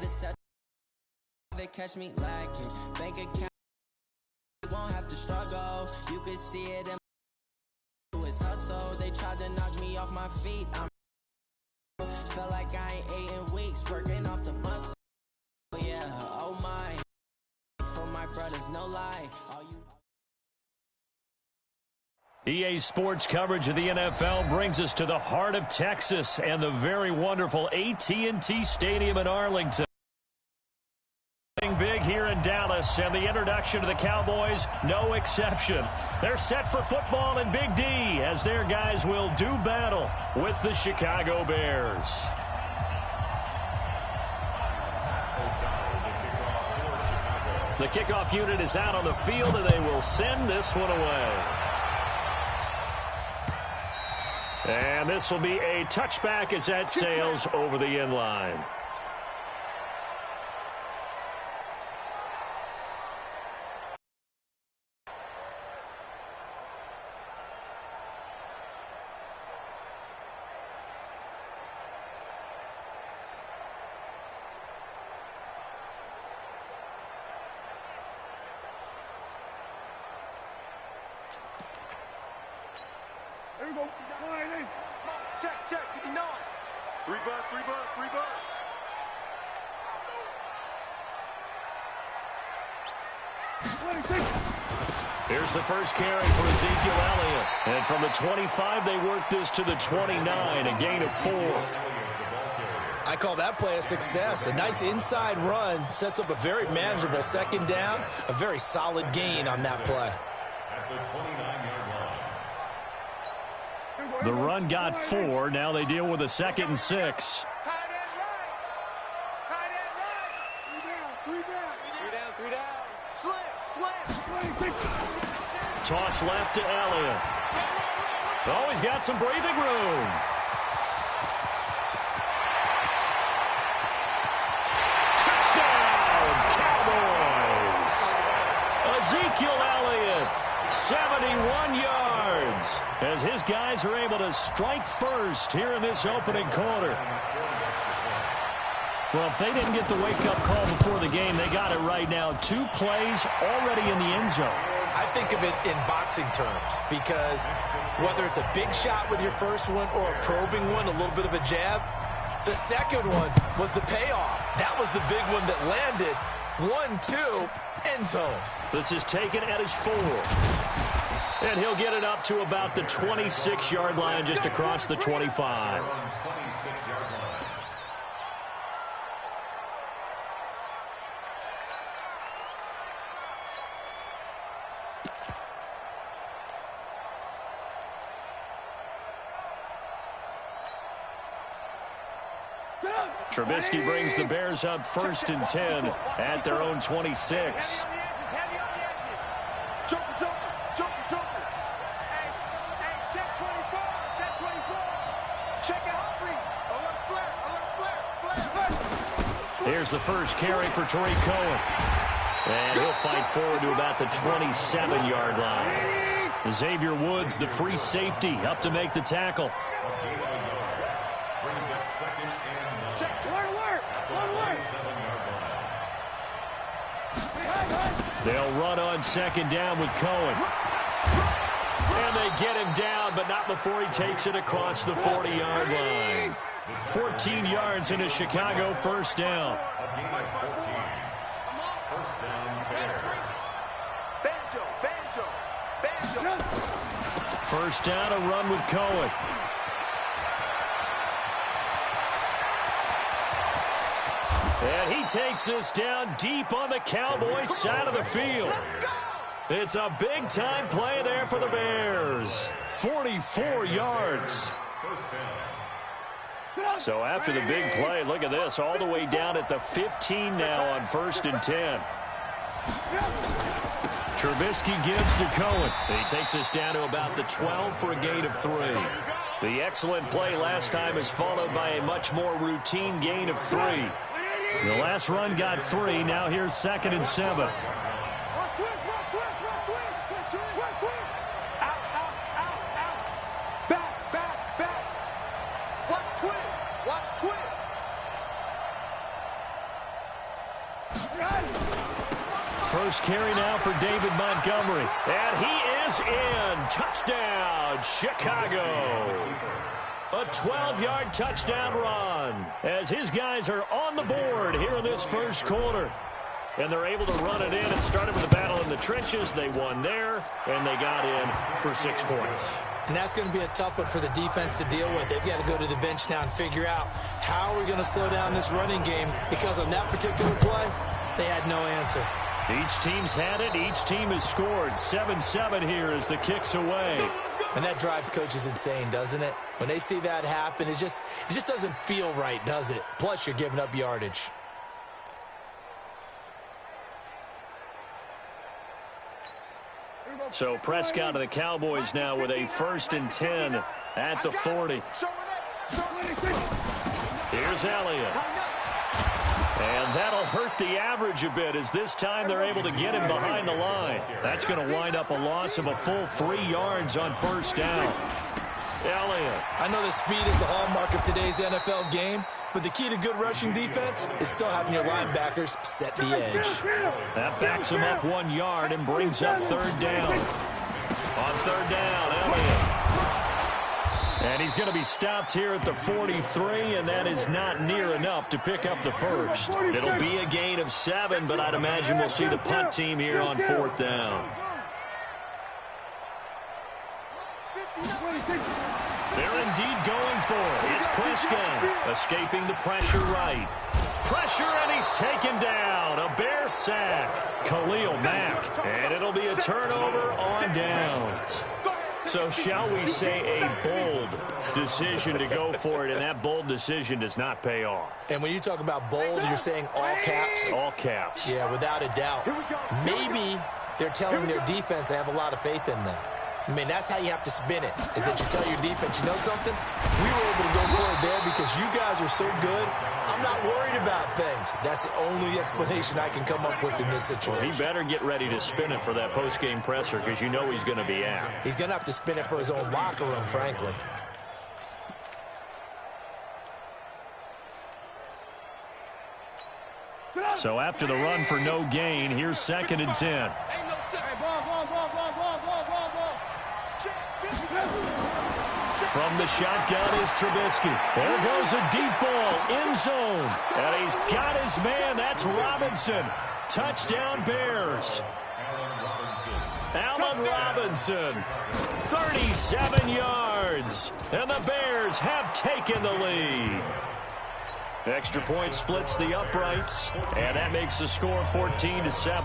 to set they catch me lacking. Bank account won't have to struggle. You can see it in his hustle. They tried to knock me off my feet. Felt like I ain't ate in weeks, working off the muscle. Yeah, oh my. For my brothers, no lie. All you EA Sports coverage of the NFL brings us to the heart of Texas and the very wonderful AT&T Stadium in Arlington. Big here in Dallas, and the introduction to the Cowboys, no exception. They're set for football in Big D as their guys will do battle with the Chicago Bears. The kickoff unit is out on the field, and they will send this one away. And this will be a touchback as that sails over the end line. There we go. Check, 59. 3 butt. Here's the first carry for Ezekiel Elliott. And from the 25, they work this to the 29, a gain of 4. I call that play a success. A nice inside run sets up a very manageable second down, a very solid gain on that play. The run got 4. Now they deal with a 2nd and 6. Toss left to Elliott. Oh, he's got some breathing room. Touchdown, Cowboys. Ezekiel Elliott, 71 yards, as his guys are able to strike first here in this opening quarter. Well, if they didn't get the wake-up call before the game, they got it right now. 2 plays already in the end zone. I think of it in boxing terms, because whether it's a big shot with your first one or a probing one, a little bit of a jab, the second one was the payoff. That was the big one that landed. 1-2, end zone. This is taken at his 4. And he'll get it up to about the 26-yard line, just across the 25. Trubisky brings the Bears up 1st and 10 at their own 26. Here's the first carry for Tariq Cohen. And he'll fight forward to about the 27-yard line. Xavier Woods, the free safety, up to make the tackle. They'll run on 2nd down with Cohen. And they get him down, but not before he takes it across the 40-yard line. 14 yards in a Chicago first down. First down, a run with Cohen. And he takes this down deep on the Cowboys side of the field. It's a big-time play there for the Bears. 44 yards. So after the big play, look at this, all the way down at the 15 now on 1st and 10. Trubisky gives to Cohen. He takes us down to about the 12 for a gain of 3. The excellent play last time is followed by a much more routine gain of 3. The last run got 3. Now here's 2nd and 7. first carry now for David Montgomery. And he is in. Touchdown, Chicago. A 12-yard touchdown run as his guys are on the board here in this first quarter. And they're able to run it in. It started with a battle in the trenches. They won there, and they got in for 6 points. And that's going to be a tough one for the defense to deal with. They've got to go to the bench now and figure out how we're going to slow down this running game, because on that particular play, they had no answer. Each team's had it. Each team has scored. 7-7 here as the kick's away. And that drives coaches insane, doesn't it? When they see that happen, it just doesn't feel right, does it? Plus, you're giving up yardage. So Prescott and the Cowboys now with a 1st and 10 at the 40. Here's Elliott. And that'll hurt the average a bit, as this time they're able to get him behind the line. That's going to wind up a loss of a full 3 yards on 1st down. Elliott. I know that speed is the hallmark of today's NFL game, but the key to good rushing defense is still having your linebackers set the edge. That backs him up 1 yard and brings up 3rd down. On 3rd down, Elliott. And he's going to be stopped here at the 43, and that is not near enough to pick up the first. It'll be a gain of 7, but I'd imagine we'll see the punt team here on 4th down. They're indeed going for it. It's Prescott escaping the pressure right. Pressure, and he's taken down. A Bear sack. Khalil Mack. And it'll be a turnover on downs. So shall we say a bold decision to go for it, and that bold decision does not pay off. And when you talk about bold, you're saying all caps? All caps. Yeah, without a doubt. Maybe they're telling their defense they have a lot of faith in them. I mean, that's how you have to spin it, is that you tell your defense, you know something? We were able to go for it there because you guys are so good. I'm not worried about things. That's the only explanation I can come up with in this situation. Well, he better get ready to spin it for that post-game presser, because you know he's going to be out. He's going to have to spin it for his own locker room, frankly. So after the run for no gain, here's 2nd and 10. From the shotgun is Trubisky. There goes a deep ball, end zone. And he's got his man. That's Robinson. Touchdown, Bears. Allen Robinson, 37 yards. And the Bears have taken the lead. Extra point splits the uprights, and that makes the score 14-7.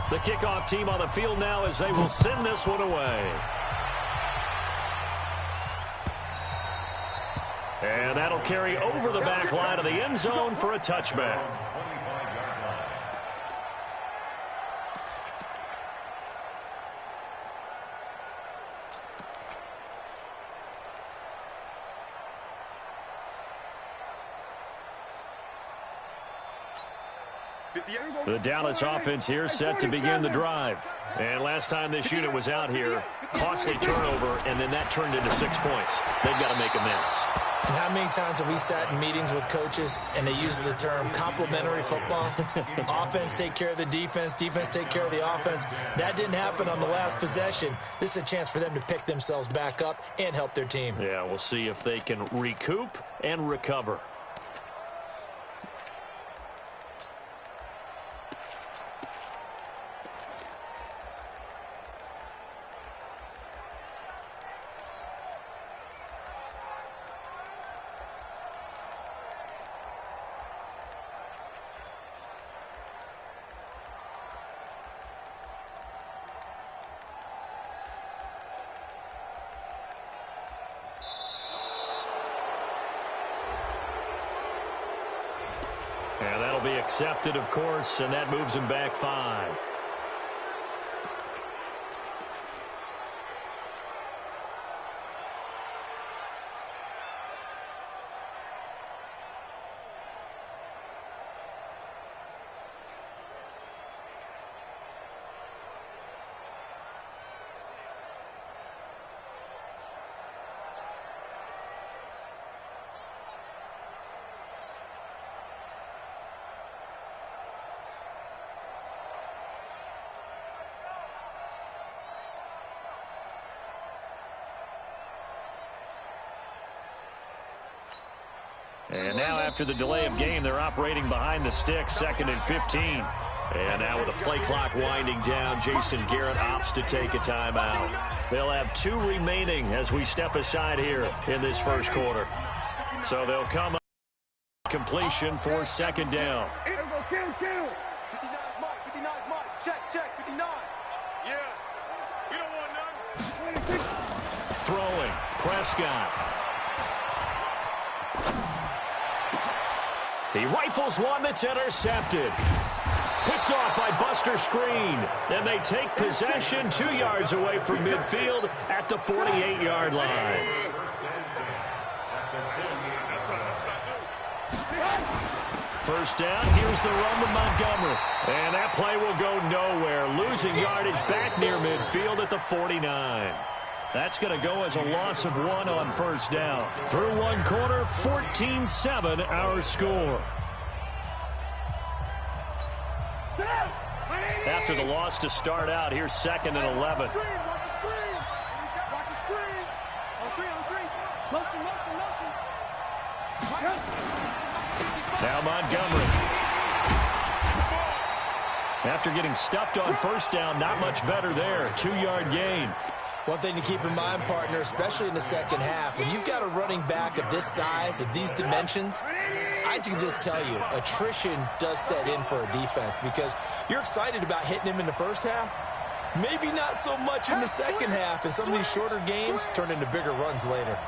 The kickoff team on the field now as they will send this one away. And that'll carry over the back line of the end zone for a touchback. The Dallas offense here set to begin the drive. And last time this unit was out here, costly turnover, and then that turned into 6 points. They've got to make amends. And how many times have we sat in meetings with coaches and they use the term complementary football? Offense take care of the defense, defense take care of the offense. That didn't happen on the last possession. This is a chance for them to pick themselves back up and help their team. Yeah, we'll see if they can recoup and recover. And that'll be accepted, of course, and that moves him back 5. And now after the delay of game, they're operating behind the sticks, 2nd and 15. And now with the play clock winding down, Jason Garrett opts to take a timeout. They'll have 2 remaining as we step aside here in this first quarter. So they'll come up completion for 2nd down. Kill. 59 Mike. Check. 59. Yeah. We don't want none. Throwing. Prescott. He rifles one that's intercepted. Picked off by Buster Screen. Then they take possession 2 yards away from midfield at the 48-yard line. First down, here's the run to Montgomery. And that play will go nowhere. Losing yardage back near midfield at the 49. That's going to go as a loss of 1 on first down. Through 1 quarter, 14-7 our score. After the loss to start out, here's 2nd and 11. Watch the screen. On 3. Motion. Now Montgomery. After getting stuffed on first down, not much better there. 2-yard gain. One thing to keep in mind, partner, especially in the second half, when you've got a running back of this size, of these dimensions, I can just tell you, attrition does set in for a defense because you're excited about hitting him in the first half. Maybe not so much in the second half, and some of these shorter gains turn into bigger runs later.